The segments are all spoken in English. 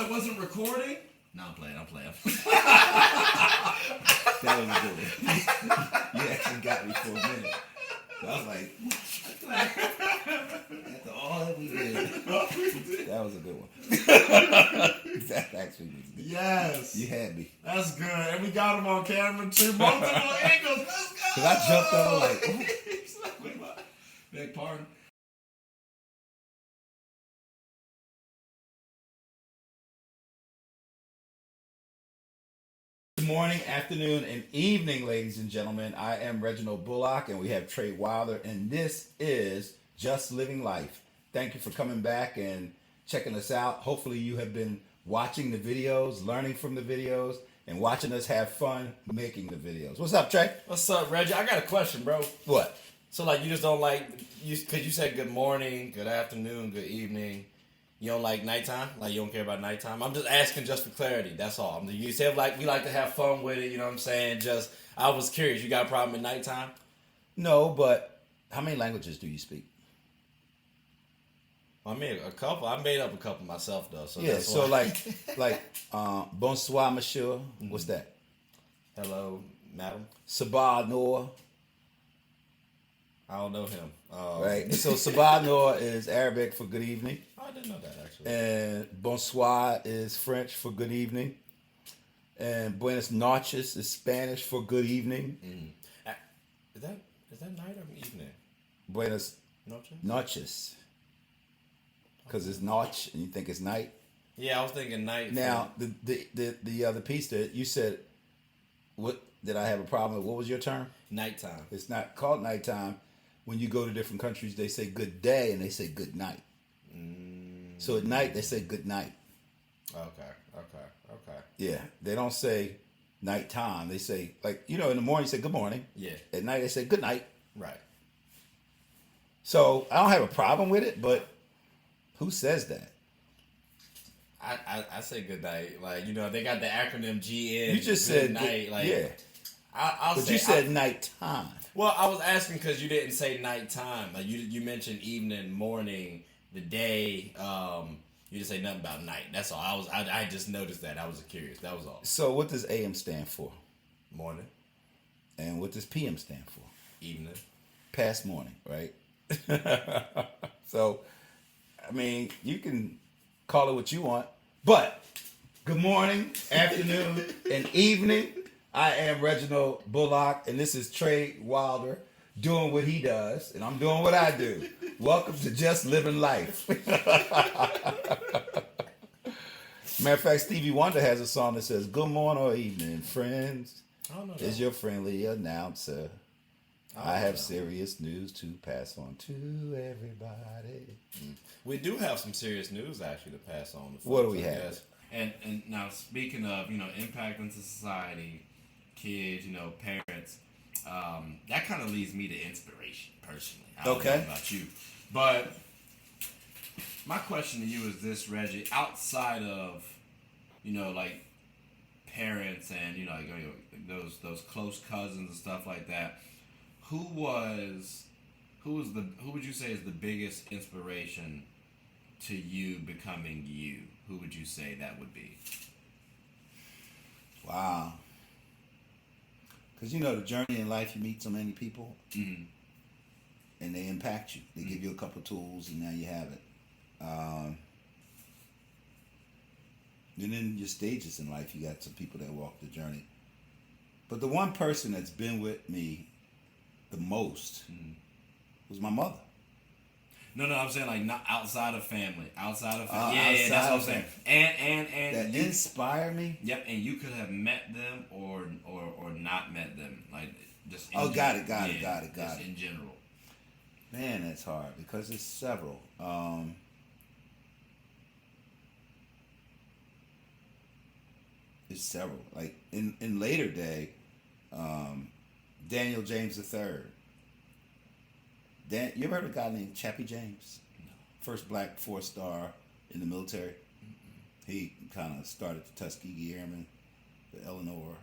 it wasn't recording? No, I'm playing. That was a good one. You actually got me for a minute. So I was like, after all that we did, that was a good one. That actually was good. Yes. You had me. That's good. And we got him on camera too. Multiple angles. Let's go. Because I jumped over like, Wait, what? Beg pardon. Good morning, afternoon, and evening, ladies and gentlemen. I am Reginald Bullock, and we have Trey Wilder, and this is Just Living Life. Thank you for coming back and checking us out. Hopefully you have been watching the videos, learning from the videos, and watching us have fun making the videos. What's up, Trey? What's up, Reggie? I got a question, bro. What? So, like, you just don't like, because you said good morning, good afternoon, good evening. You don't like nighttime? Like, you don't care about nighttime? I'm just asking just for clarity. That's all. You said, like, we like to have fun with it. You know what I'm saying? Just, I was curious. You got a problem at nighttime? No, but how many languages do you speak? I mean, a couple. I made up a couple myself, though. So Yeah, that's so why. like, bonsoir, monsieur. What's that? Hello, madam. Sabah Noor. I don't know him. Right. So Sabah Noor is Arabic for good evening. I didn't know that, actually. And bonsoir is French for good evening. And buenas noches is Spanish for good evening. Mm. Is that night or evening? Buenas Noche? noches. Because it's noche and you think it's night. Yeah, I was thinking night. Now, the other piece that you said, what did I have a problem with? What was your term? Nighttime. It's not called nighttime. When you go to different countries, they say good day and they say good night. So at night, they say good night. Okay. Yeah, they don't say nighttime. They say, like, in the morning, you say good morning. Yeah. At night, they say good night. Right. So I don't have a problem with it, but who says that? I say good night. Like, they got the acronym GN. You just good said night. Like, yeah. But you said nighttime. Well, I was asking because you didn't say nighttime. Like, you mentioned evening, morning, the day. You didn't say nothing about night. That's all. I just noticed that. I was curious. That was all. So what does AM stand for? Morning. And what does PM stand for? Evening. Past morning, right? So, I mean, you can call it what you want, but good morning, afternoon, and evening. I am Reginald Bullock, and this is Trey Wilder doing what he does, and I'm doing what I do. Welcome to Just Living Life. Matter of fact, Stevie Wonder has a song that says, "Good morning or evening, friends. I don't know. Is your friendly announcer. I have serious news to pass on to everybody." We do have some serious news, actually, to pass on. To folks, What do we I have? guess. And now, speaking of, impact into society, kids, parents, that kind of leads me to inspiration, personally. I don't know about you. But my question to you is this, Reggie. Outside of, like parents and, like those close cousins and stuff like that, who would you say is the biggest inspiration to you becoming you? Who would you say that would be? Wow. Because the journey in life, you meet so many people, and they impact you. They give you a couple tools, and now you have it. And then your stages in life, you got some people that walk the journey. But the one person that's been with me the most was my mother. No, I'm saying like not outside of family. Outside of family. yeah, that's what I'm saying. And that you, inspire me. Yep, and you could have met them or not met them. Like just got it. In general. Man, that's hard because it's several. It's several. Like in later day, Daniel James III. You ever heard of a guy named Chappie James? No. First black 4-star in the military. He kind of started the Tuskegee Airmen, the Eleanor.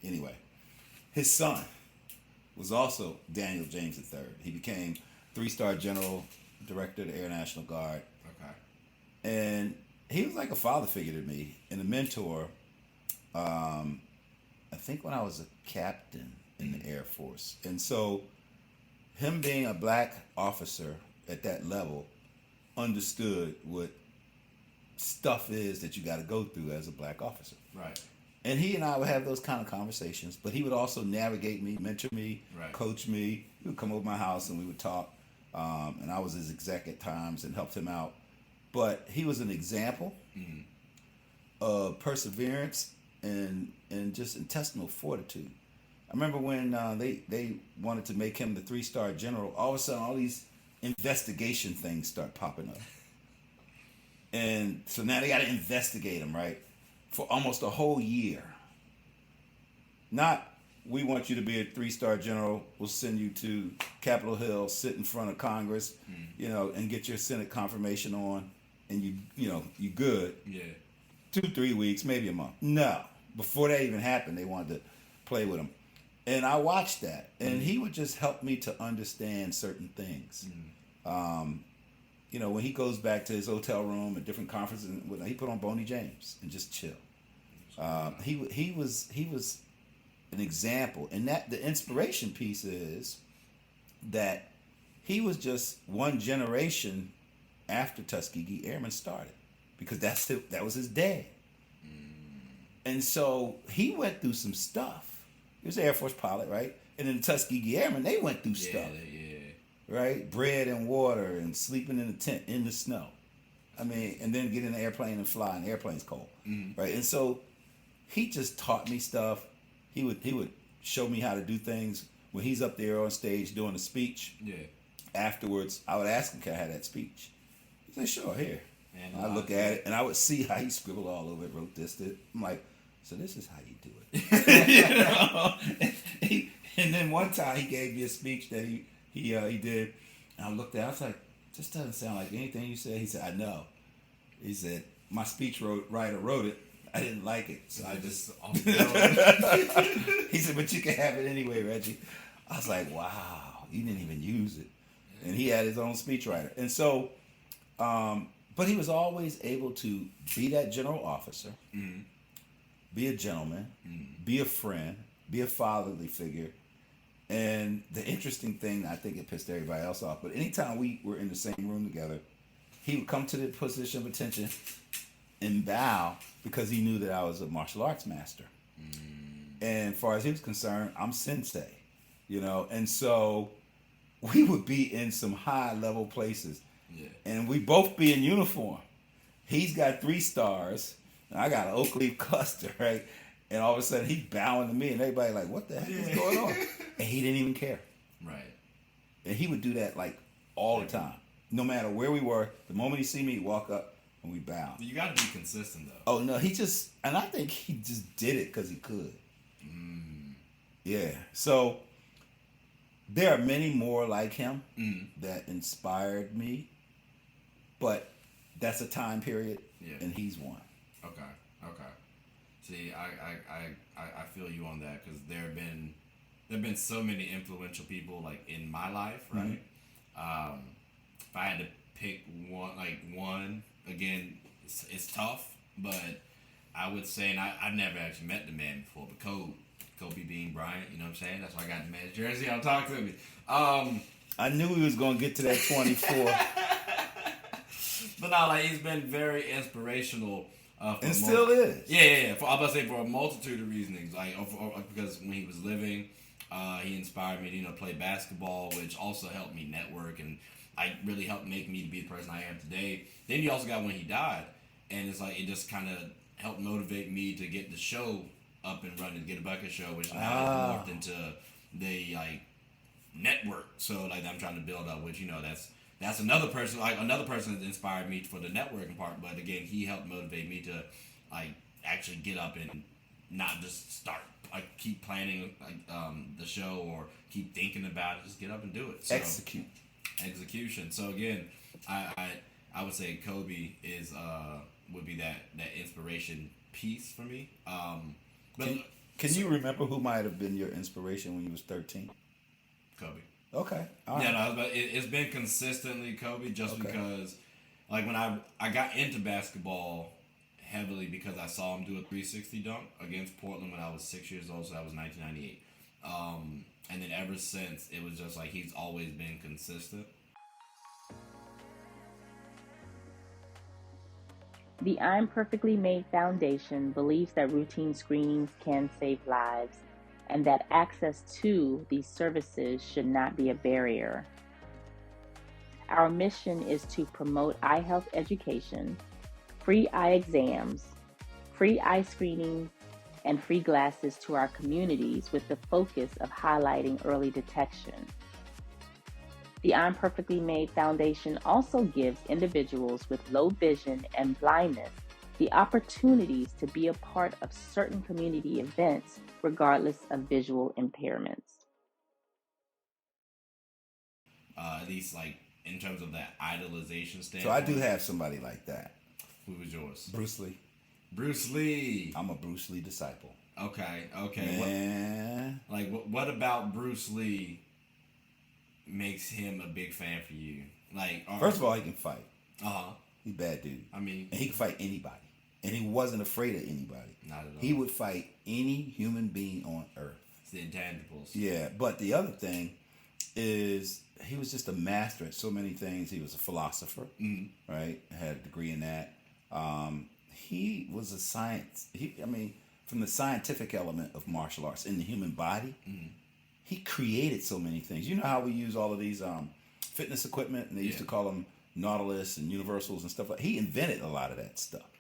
Anyway, his son was also Daniel James III. He became 3-star general, director of the Air National Guard. Okay. And he was like a father figure to me and a mentor. I think when I was a captain in the Air Force. And so him being a black officer at that level understood what stuff is that you got to go through as a black officer. Right. And he and I would have those kind of conversations, but he would also navigate me, mentor me, Right. coach me. He would come over my house and we would talk. And I was his exec at times and helped him out. But he was an example of perseverance and just intestinal fortitude. I remember when they wanted to make him the 3-star general, all of a sudden all these investigation things start popping up. And so now they got to investigate him, right? For almost a whole year. Not, we want you to be a 3-star general, we'll send you to Capitol Hill, sit in front of Congress, and get your Senate confirmation on, and you good. Yeah. 2-3 weeks, maybe a month. No. Before that even happened, they wanted to play with him. And I watched that, and he would just help me to understand certain things. When he goes back to his hotel room at different conferences, he put on Boney James and just chill. He was an example, and that the inspiration piece is that he was just one generation after Tuskegee Airmen started, because that was his day. And so he went through some stuff. He was an Air Force pilot, right? And then the Tuskegee Airmen, they went through stuff. Right? Bread and water and sleeping in a tent in the snow. I mean, and then get in the airplane and fly, and the airplane's cold. Right? And so he just taught me stuff. He would show me how to do things. When he's up there on stage doing a speech, afterwards, I would ask him, can I have that speech? He said, sure, here. And I look at it, and I would see how he scribbled all over it, wrote this. I'm like, so this is how you do it. And then one time he gave me a speech that he did, and I looked at it, I was like, this doesn't sound like anything you said. He said, I know. He said, my speech writer wrote it. I didn't like it, so I just... He said, but you can have it anyway, Reggie. I was like, wow, you didn't even use it. And he had his own speechwriter. And so, but he was always able to be that general officer, be a gentleman, be a friend, be a fatherly figure. And the interesting thing, I think it pissed everybody else off, but anytime we were in the same room together, he would come to the position of attention and bow because he knew that I was a martial arts master. And as far as he was concerned, I'm sensei, and so we would be in some high level places, and we both be in uniform. He's got 3 stars, and I got an oak leaf cluster, right? And all of a sudden he's bowing to me, and everybody like, what the heck is going on? And he didn't even care. Right. And he would do that like all the time. No matter where we were, the moment he see me, he'd walk up and we bow. You got to be consistent though. Oh no, and I think he just did it because he could. Yeah. So there are many more like him that inspired me, but that's a time period, and he's one. Okay. See, I feel you on that, because there have been so many influential people like in my life, right? If I had to pick one again, it's tough, but I would say, and I've never actually met the man before, but Kobe being Bryant, you know what I'm saying? That's why I got the man's jersey. I'll talk to me. I knew he was going to get to that 24. But no, he's been very inspirational. And still is. Yeah. I'm about to say for a multitude of reasons. Because when he was living, he inspired me to play basketball, which also helped me network and really helped make me to be the person I am today. Then you also got when he died, and it's it just kind of helped motivate me to get the show up and running, Get a Bucket Show, which now has morphed into the network. So I'm trying to build up, which that's another person. Another person that inspired me for the networking part. But again, he helped motivate me to actually get up and not just start keep planning the show or keep thinking about it. Just get up and do it. So, execution. So again, I would say Kobe would be that inspiration piece for me. But can you remember who might have been your inspiration when you was 13? Kobe. Okay. All right. Yeah, no, it's been consistently Kobe, just because Like when I got into basketball heavily because I saw him do a 360 dunk against Portland when I was 6 years old, so that was 1998. And then ever since, it was just like he's always been consistent. The I'm Perfectly Made Foundation believes that routine screenings can save lives and that access to these services should not be a barrier. Our mission is to promote eye health education, free eye exams, free eye screenings, and free glasses to our communities with the focus of highlighting early detection. The I'm Perfectly Made Foundation also gives individuals with low vision and blindness the opportunities to be a part of certain community events regardless of visual impairments. At least like in terms of that idolization standpoint. So I do have somebody like that. Who was yours? Bruce Lee. Bruce Lee. I'm a Bruce Lee disciple. Okay. Man. What about Bruce Lee makes him a big fan for you? Like, first of all, he can fight. Uh-huh. He's a bad dude. I mean, and he can fight anybody. And he wasn't afraid of anybody. Not at all. He would fight any human being on earth. It's the intangibles. Yeah, but the other thing is he was just a master at so many things. He was a philosopher, right? Had a degree in that. He was a science. From the scientific element of martial arts in the human body, he created so many things. You know how we use all of these fitness equipment, and they used to call them Nautilus and Universals and stuff like that. He invented a lot of that stuff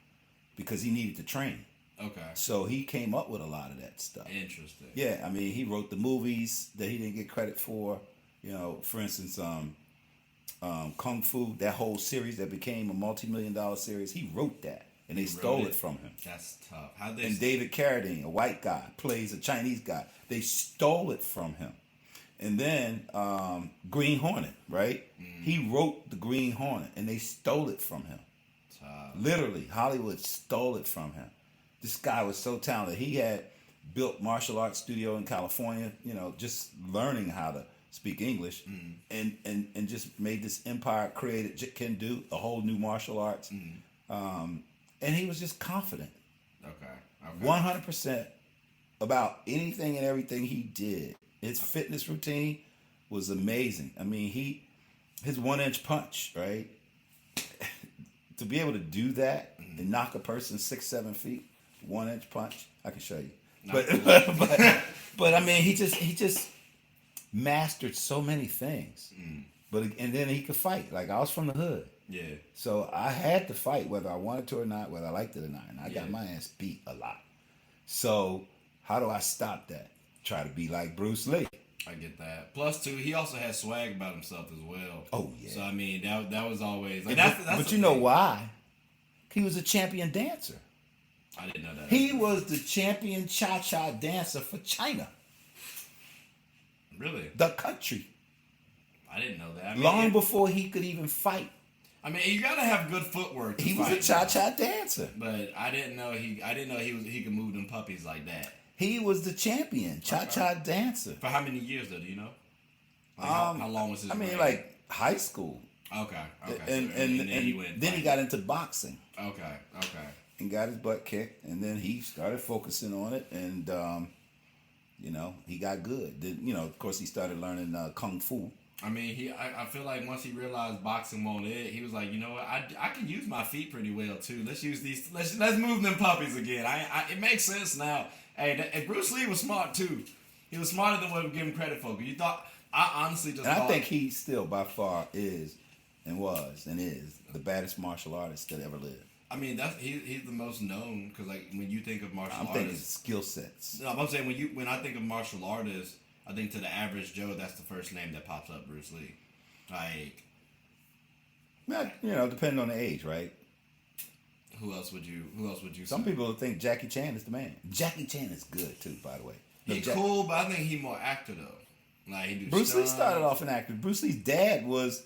because he needed to train. Okay. So he came up with a lot of that stuff. Interesting. Yeah, he wrote the movies that he didn't get credit for. You know, for instance, Kung Fu, that whole series that became a multi-million-dollar series, he wrote that, and they stole it from him. That's tough. And David Carradine, a white guy, plays a Chinese guy. They stole it from him. And then Green Hornet, right? He wrote the Green Hornet, and they stole it from him. Literally, Hollywood stole it from him. This guy was so talented. He had built martial arts studio in California, just learning how to speak English, and just made this empire, created Jeet Kune Do, a whole new martial arts. And he was just confident. Okay. 100% about anything and everything he did. His fitness routine was amazing. His 1-inch punch, right? To be able to do that and knock a person 6-7 feet, 1-inch punch, I can show you. But he just mastered so many things. And then he could fight. Like, I was from the hood. Yeah. So I had to fight whether I wanted to or not, whether I liked it or not. And I got my ass beat a lot. So how do I stop that? Try to be like Bruce Lee. I get that. Plus, too, he also had swag about himself as well. Oh, yeah. So, that was always... Like, but you know why? He was a champion dancer. I didn't know that. He was the champion cha-cha dancer for China. Really? The country. I didn't know that. Long before he could even fight. You gotta have good footwork. He was a cha-cha dancer. But I didn't know he could move them puppies like that. He was the champion cha-cha dancer. For how many years though? Do you know? How long was his? Like high school. Okay. And then he got into boxing. Okay. And got his butt kicked, and then he started focusing on it, and he got good. Then of course, he started learning kung fu. I feel like once he realized boxing won't it, he was like, you know what, I can use my feet pretty well too. Let's use these. Let's move them puppies again. It makes sense now. Hey, Bruce Lee was smart too. He was smarter than what we give him credit for. You thought I honestly just. And I think he still by far is, and was, and is the baddest martial artist that ever lived. He's the most known because when you think of martial artists, I'm thinking skill sets. No, I'm saying when I think of martial artists, I think to the average Joe, that's the first name that pops up, Bruce Lee. Depending on the age, right? Who else would you? Some people think Jackie Chan is the man. Jackie Chan is good too, by the way. He's cool, but I think he's more actor though. He do Bruce Lee started off an actor. Bruce Lee's dad was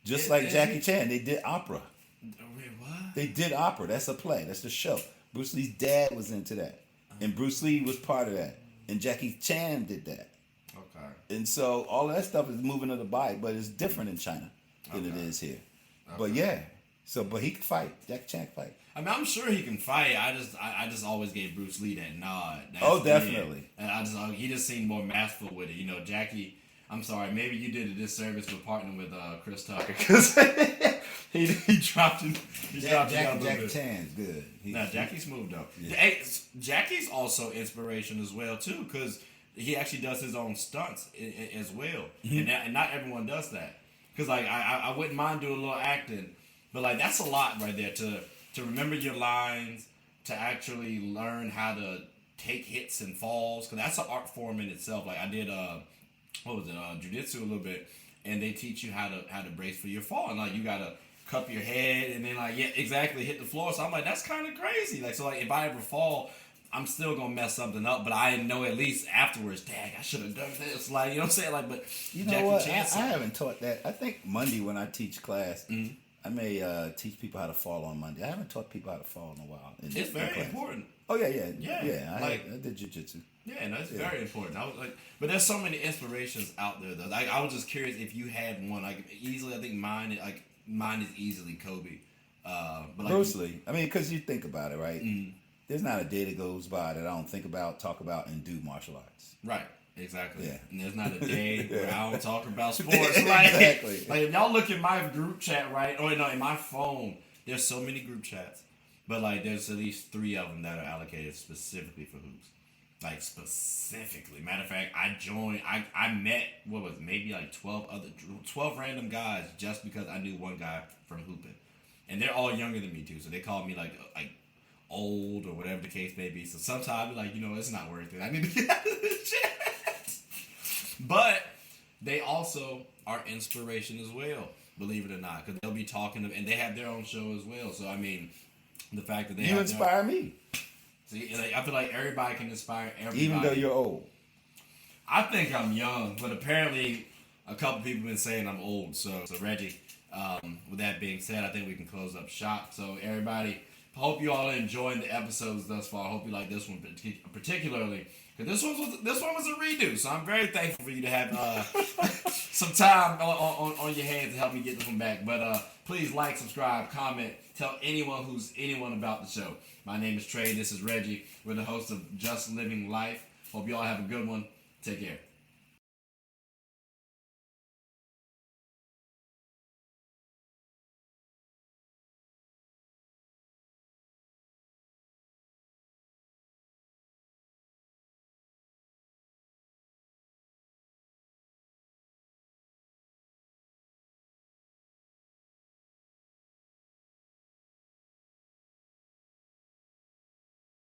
just like Jackie Chan. They did opera. Wait, what? They did opera. That's a play. That's the show. Bruce Lee's dad was into that, and Bruce Lee was part of that, and Jackie Chan did that. Okay. And so all of that stuff is moving to the body, but it's different in China than it is here. Okay. But yeah, So, but he can fight. Jackie Chan can fight. I mean, I'm sure he can fight. I just always gave Bruce Lee that nod. Oh, definitely. And he just seemed more masterful with it. You know, Jackie. I'm sorry, maybe you did a disservice with partnering with Chris Tucker because he dropped it. Jackie Chan's good. Jackie's smooth though. Yeah. Hey, Jackie's also inspiration as well too, because he actually does his own stunts as well, and not everyone does that. Because like I wouldn't mind doing a little acting, but like that's a lot right there to remember your lines, to actually learn how to take hits and falls, because that's an art form in itself. Like I did jiu-jitsu a little bit, and they teach you how to brace for your fall, and like you gotta cup your head and then hit the floor. So I'm like, that's kind of crazy. Like, so like if I ever fall, I'm still gonna mess something up, but I know at least afterwards, dang, I should have done this. Like, you know what I'm saying? Like, but you know what? I haven't taught that. I think Monday when I teach class, I may teach people how to fall on Monday. I haven't taught people how to fall in a while. It's very important. Oh yeah. I did jiu-jitsu. Yeah, and that's very important. I was like, but there's so many inspirations out there though. Like, I was just curious if you had one. Like, easily, I think mine is easily Kobe. But like, Bruce Lee. I mean, because you think about it, right? There's not a day that goes by that I don't think about, talk about, and do martial arts. Right. Exactly. Yeah. And there's not a day where I don't talk about sports. Right? Exactly. Like if y'all look at my group chat, right? Or no, in my phone, there's so many group chats, but like there's at least 3 of them that are allocated specifically for hoops. Like specifically. Matter of fact, I met maybe like 12 random guys just because I knew one guy from hooping, and they're all younger than me too. So they call me like old or whatever the case may be. So sometimes I be like, it's not worth it. I need to get out of this chat. But they also are inspiration as well, believe it or not, because they'll be talking and they have their own show as well. So I mean, the fact that they inspire me. See, I feel like everybody can inspire everybody, even though you're old. I think I'm young, but apparently a couple people have been saying I'm old. So Reggie, with that being said, I think we can close up shop. So everybody, hope you all are enjoying the episodes thus far. I hope you like this one particularly. Because this one was a redo, so I'm very thankful for you to have some time on your hands to help me get this one back. But please like, subscribe, comment, tell anyone about the show. My name is Trey. This is Reggie. We're the hosts of Just Living Life. Hope you all have a good one. Take care.